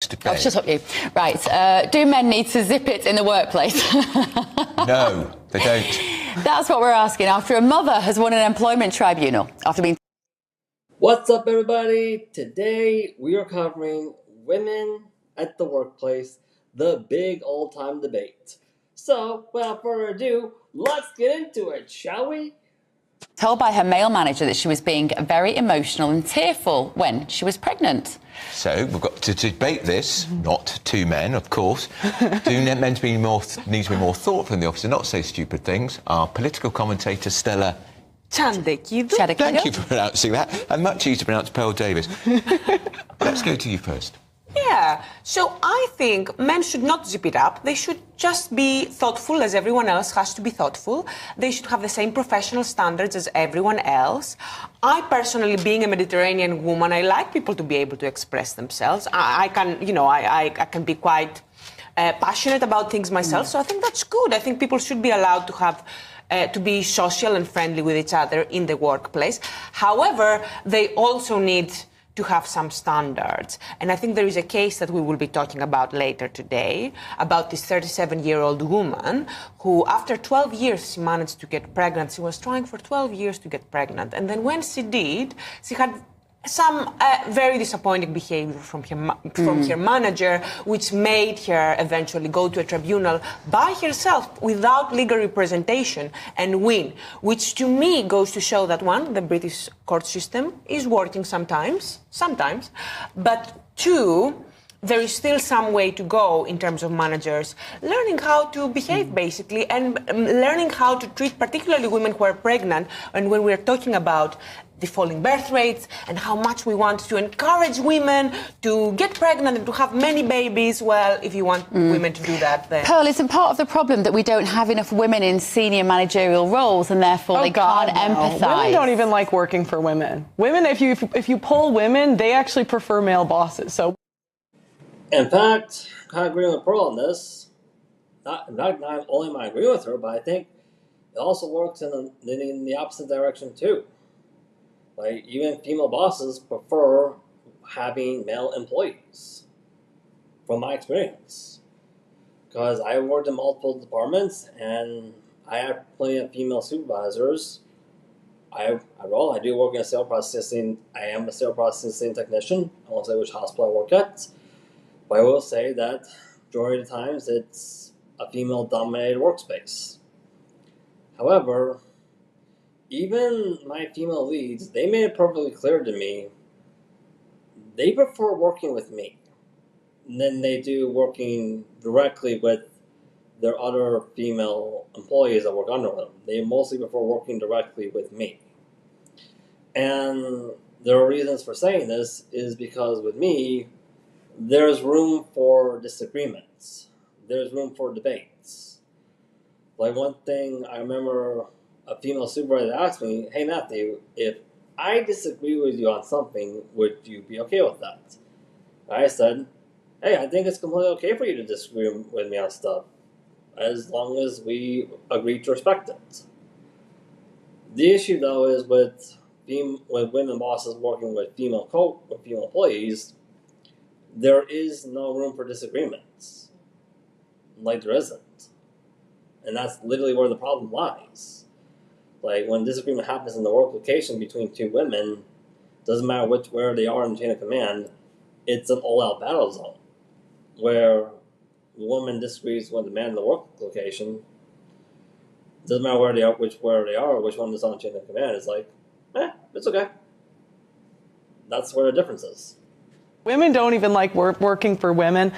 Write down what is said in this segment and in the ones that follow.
to bed. Oh, shut up, you. Right, do men need to zip it in the workplace? No, they don't. That's what we're asking after a mother has won an employment tribunal after being... What's up, everybody? Today we are covering women at the workplace, the big old-time debate. So, without further ado, let's get into it, shall we? Told by her male manager that she was being very emotional and tearful when she was pregnant. So we've got to debate this, not two men, of course. Do men need to be more thoughtful in the office and not say stupid things? Our political commentator, Stella Chadekidou. Thank you for pronouncing that. And much easier to pronounce Pearl Davis. Let's go to you first. Yeah, so I think men should not zip it up. They should just be thoughtful as everyone else has to be thoughtful. They should have the same professional standards as everyone else. I personally, being a Mediterranean woman, I like people to be able to express themselves. I can be quite passionate about things myself, so I think that's good. I think people should be allowed to have to be social and friendly with each other in the workplace. However, they also need to have some standards. And I think there is a case that we will be talking about later today about this 37-year-old woman who, after 12 years, she managed to get pregnant. She was trying for 12 years to get pregnant. And then when she did, she had some very disappointing behavior from her manager, which made her eventually go to a tribunal by herself without legal representation and win, which to me goes to show that, one, the British court system is working sometimes, but two, there is still some way to go in terms of managers learning how to behave, basically, and learning how to treat particularly women who are pregnant. And when we're talking about the falling birth rates and how much we want to encourage women to get pregnant and to have many babies, well, if you want women to do that, then... Pearl, isn't part of the problem that we don't have enough women in senior managerial roles and therefore they can't empathise? Women don't even like working for women. Women, if you poll women, they actually prefer male bosses, so... In fact, I agree with Pearl on this. Not only am I agree with her, but I think it also works in the opposite direction too. Like, even female bosses prefer having male employees, from my experience. Because I worked in multiple departments, and I have plenty of female supervisors. I do work in sales processing. I am a sales processing technician. I won't say which hospital I work at. But I will say that majority of the times it's a female-dominated workspace. However, even my female leads, they made it perfectly clear to me they prefer working with me than they do working directly with their other female employees that work under them. They mostly prefer working directly with me. And there are reasons for saying this is because with me, there's room for disagreements. There's room for debates. Like, one thing I remember a female supervisor asked me, "Hey Matthew, if I disagree with you on something, would you be okay with that?" I said, "Hey, I think it's completely okay for you to disagree with me on stuff, as long as we agree to respect it." The issue, though, is with women bosses working with female employees, there is no room for disagreements. Like, there isn't. And that's literally where the problem lies. Like, when disagreement happens in the work location between two women, doesn't matter where they are in the chain of command, it's an all-out battle zone. Where the woman disagrees with the man in the work location, doesn't matter where they are, which one is on the chain of command, it's like, it's okay. That's where the difference is. Women don't even like working for women.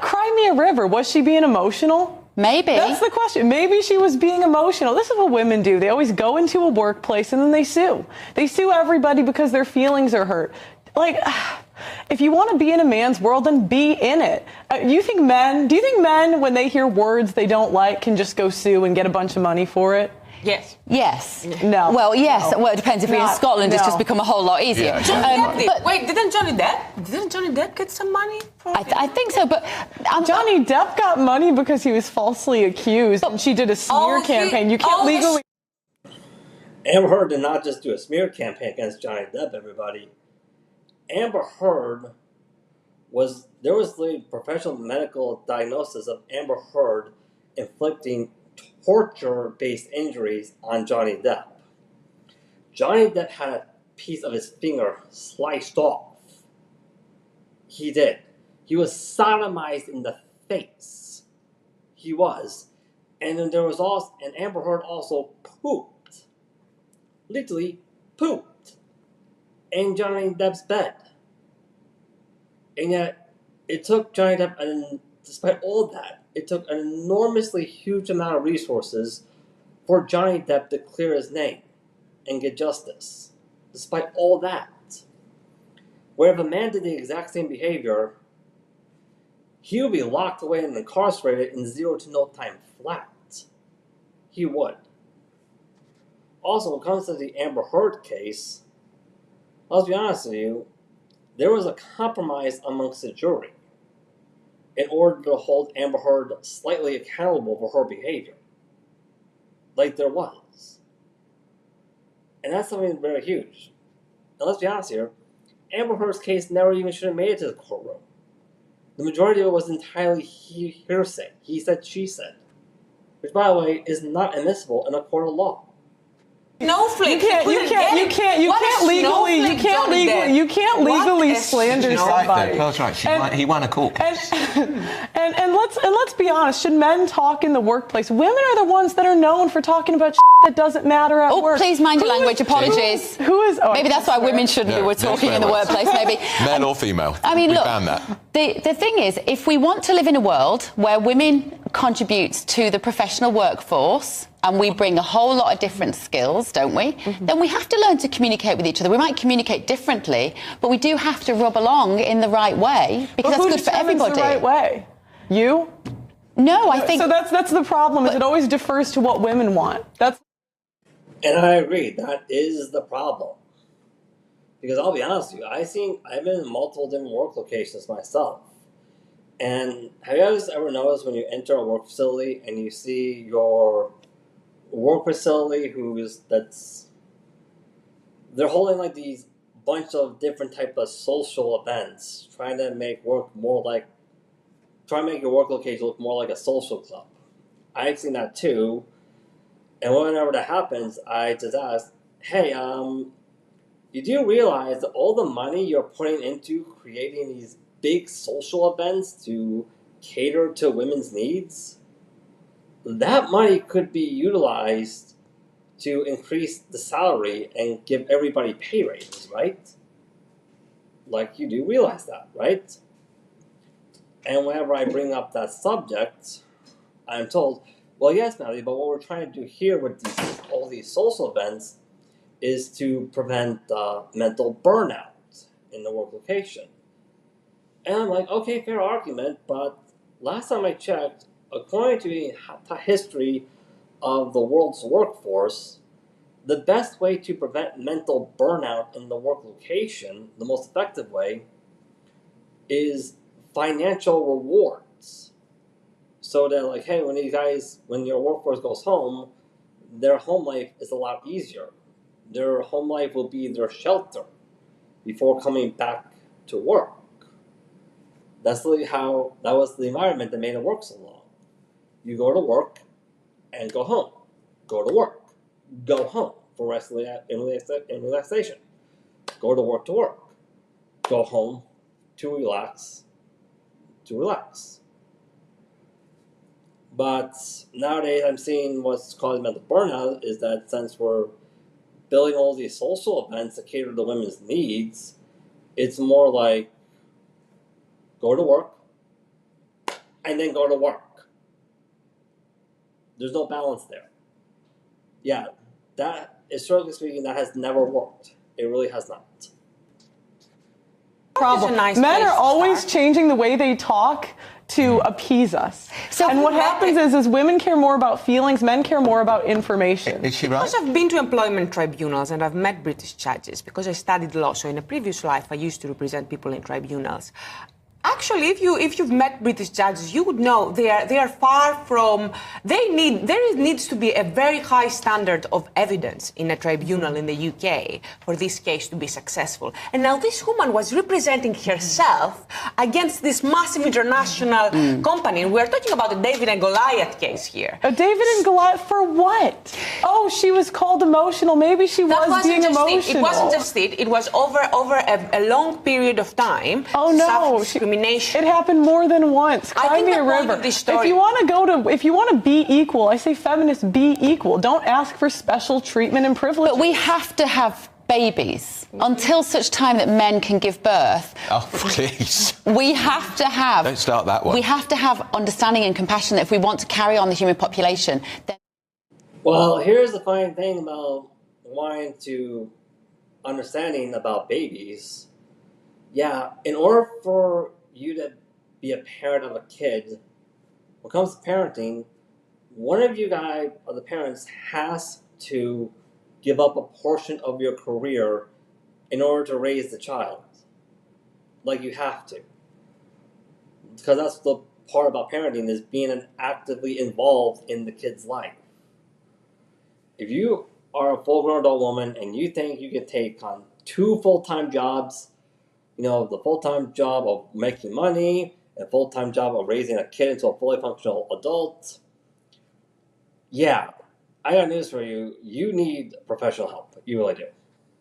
Cry me a river. Was she being emotional? Maybe. That's the question. Maybe she was being emotional. This is what women do. They always go into a workplace and then they sue. They sue everybody because their feelings are hurt. Like, if you want to be in a man's world, then be in it. Do you think men, when they hear words they don't like, can just go sue and get a bunch of money for it? Yes. Yes. No. Well, yes. No. Well, it depends. If you're in Scotland, it's just become a whole lot easier. Yeah. Wait, didn't Johnny Depp get some money? I think so, but... Johnny Depp got money because he was falsely accused. She did a smear campaign. You can't legally... Amber Heard did not just do a smear campaign against Johnny Depp, everybody. Amber Heard was there was the professional medical diagnosis of Amber Heard inflicting torture-based injuries on Johnny Depp. Johnny Depp had a piece of his finger sliced off. He did. He was sodomized in the face. He was. And then there was also, and Amber Heard also pooped. Literally pooped. In Johnny Depp's bed. And yet, it took Johnny Depp, and despite all that, it took an enormously huge amount of resources for Johnny Depp to clear his name and get justice. Despite all that. Where if a man did the exact same behavior, he would be locked away and incarcerated in 0 to no time flat. He would. Also, when it comes to the Amber Heard case, let's be honest with you, there was a compromise amongst the jury in order to hold Amber Heard slightly accountable for her behavior. Like there was. And that's something very huge. Now let's be honest here, Amber Heard's case never even should have made it to the courtroom. The majority of it was entirely hearsay. He said, she said. Which, by the way, is not admissible in a court of law. Snowflake. You can't legally slander somebody. That's right. He won a court case. And let's be honest. Should men talk in the workplace? Women are the ones that are known for talking about that doesn't matter at work. Oh, please mind your language. Apologies. Who is? Oh, maybe that's why women shouldn't be talking in the workplace. Maybe male or female. I mean, look. That. The thing is, if we want to live in a world where women contribute to the professional workforce, and we bring a whole lot of different skills, don't we? Mm-hmm. Then we have to learn to communicate with each other. We might communicate differently, but we do have to rub along in the right way because that's good for everybody. The right way? You? No, I think so. That's the problem. Is it always defers to what women want? And I agree. That is the problem. Because I'll be honest with you, I've been in multiple different work locations myself. And have you guys ever noticed when you enter a work facility and you see your work facility they're holding like these bunch of different type of social events, trying to make your work location look more like a social club. I've seen that too, and whenever that happens, I just ask, hey, you do realize that all the money you're putting into creating these big social events to cater to women's needs? That money could be utilized to increase the salary and give everybody pay raises, right? Like, you do realize that, right? And whenever I bring up that subject, I'm told, well, yes, Natalie, but what we're trying to do here with all these social events is to prevent mental burnout in the work location. And I'm like, okay, fair argument, but last time I checked, according to the history of the world's workforce, the best way to prevent mental burnout in the work location, the most effective way, is financial rewards. So that, like, hey, when your workforce goes home, their home life is a lot easier. Their home life will be their shelter before coming back to work. That was the environment that made it work so long. You go to work and go home. Go to work. Go home for rest and relaxation. Go to work. Go home to relax. But nowadays I'm seeing what's causing mental burnout is that since we're building all these social events to cater to women's needs, it's more like go to work and then go to work. There's no balance there. Yeah, that, historically speaking, that has never worked. It really has not. Problem. Men are always changing the way they talk to appease us. And what happens is women care more about feelings, men care more about information. Is she right? Because I've been to employment tribunals and I've met British judges because I studied law. So in a previous life, I used to represent people in tribunals. Actually, if you've met British judges, you would know they are far from. There needs to be a very high standard of evidence in a tribunal in the UK for this case to be successful. And now this woman was representing herself against this massive international company. And we're talking about the David and Goliath case here. A David and Goliath for what? Oh, she was called emotional. Maybe she was being emotional. It wasn't just it. It was over a long period of time. Oh no. It happened more than once. Cry me a river. If you want to be equal, I say feminists be equal. Don't ask for special treatment and privilege. But we have to have babies until such time that men can give birth. Oh, please. We have to have. Don't start that one. We have to have understanding and compassion that if we want to carry on the human population. Then... Well, here's the funny thing about wanting to understanding about babies. Yeah, in order for you to be a parent of a kid, when it comes to parenting, one of you guys, or the parents, has to give up a portion of your career in order to raise the child. Like, you have to. Because that's the part about parenting, is being actively involved in the kid's life. If you are a full-grown adult woman and you think you can take on 2 full-time jobs, you know, the full-time job of making money, and a full-time job of raising a kid into a fully functional adult, yeah, I got news for you. You need professional help. You really do.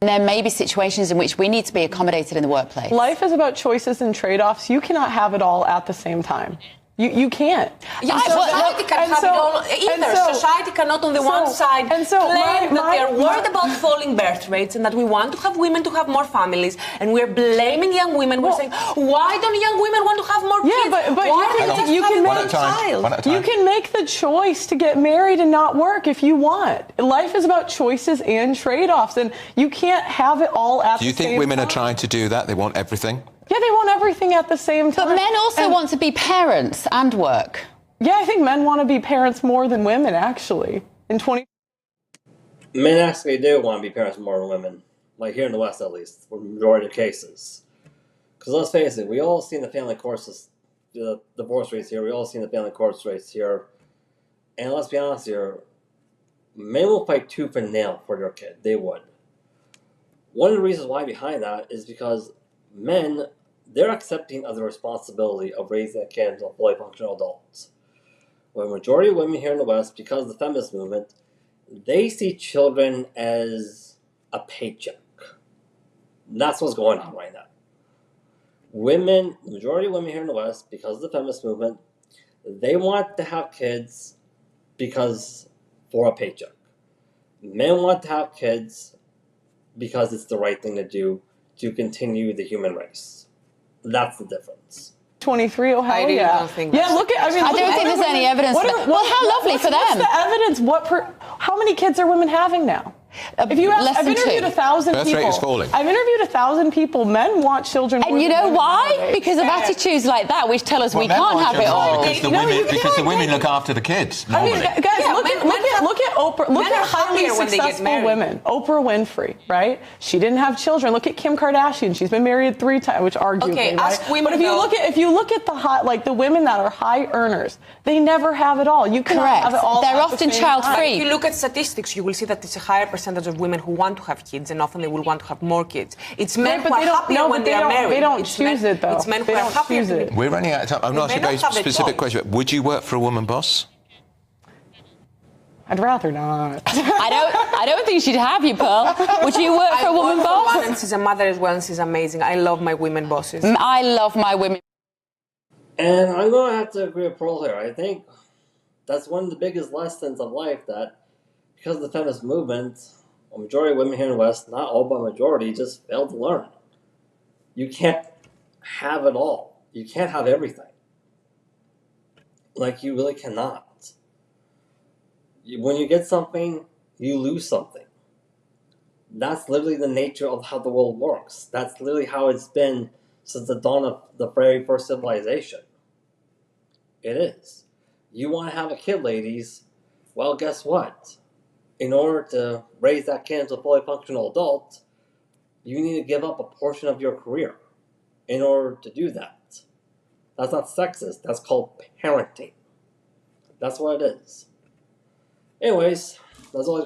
There may be situations in which we need to be accommodated in the workplace. Life is about choices and trade-offs. You cannot have it all at the same time. You can't. Yeah, society can't have it all either. Society cannot on the one side claim that we are worried about falling birth rates and that we want to have women to have more families, and we're blaming young women. We're saying, why don't young women want to have more kids? But you can make the choice to get married and not work if you want. Life is about choices and trade-offs, and you can't have it all at the same time. Do you think women are trying to do that? They want everything? Yeah, they want everything at the same time. But men also want to be parents and work. Yeah, I think men want to be parents more than women, actually. Men actually do want to be parents more than women. Like here in the West, at least, for the majority of cases. Because let's face it, we all seen the family courses, the divorce rates here. We all seen the family court rates here. And let's be honest here, men will fight tooth and nail for their kid. They would. One of the reasons why behind that is because men, they're accepting of the responsibility of raising a kid into a fully functional adult. When the majority of women here in the West, because of the feminist movement, they see children as a paycheck. That's what's going on right now. The majority of women here in the West, because of the feminist movement, they want to have kids for a paycheck. Men want to have kids because it's the right thing to do to continue the human race. That's the difference. 23, oh hell I really don't think yeah, look at, I don't think there's any evidence. Well, how lovely for them. What's the evidence? How many kids are women having now? If you ask, I've interviewed 1,000 people. Birth rate is falling. I've interviewed 1,000 people. Men want children. And you know why? Because of attitudes like that, which tell us we can't have it all. Because the women look after the kids. Normally. I mean, guys, look at Oprah. Look at highly successful women. Oprah Winfrey, right? She didn't have children. Look at Kim Kardashian. She's been married 3 times, which arguably, okay, right? ask women. But if you look at the women that are high earners, they never have it all. You cannot have it all. They're often child-free. If you look at statistics, you will see that it's a higher percentage of women who want to have kids, and often they will want to have more kids. It's men who are happier when they are married. They don't choose it, though. It's men who are happier. We're running out of time. I'm not asking a very specific question. Would you work for a woman boss? I'd rather not. I don't think she'd have you, Pearl. Would you work for a woman boss? I work for one, and she's a mother as well, and she's amazing. I love my women bosses. I love my women. And I'm going to have to agree with Pearl here. I think that's one of the biggest lessons of life, that because of the feminist movement, a majority of women here in the West, not all but a majority, just failed to learn. You can't have it all. You can't have everything. Like, you really cannot. When you get something, you lose something. That's literally the nature of how the world works. That's literally how it's been since the dawn of the very first civilization. It is. You want to have a kid, ladies? Well, guess what? In order to raise that kid into a fully functional adult, you need to give up a portion of your career in order to do that. That's not sexist. That's called parenting. That's what it is. Anyways, that's all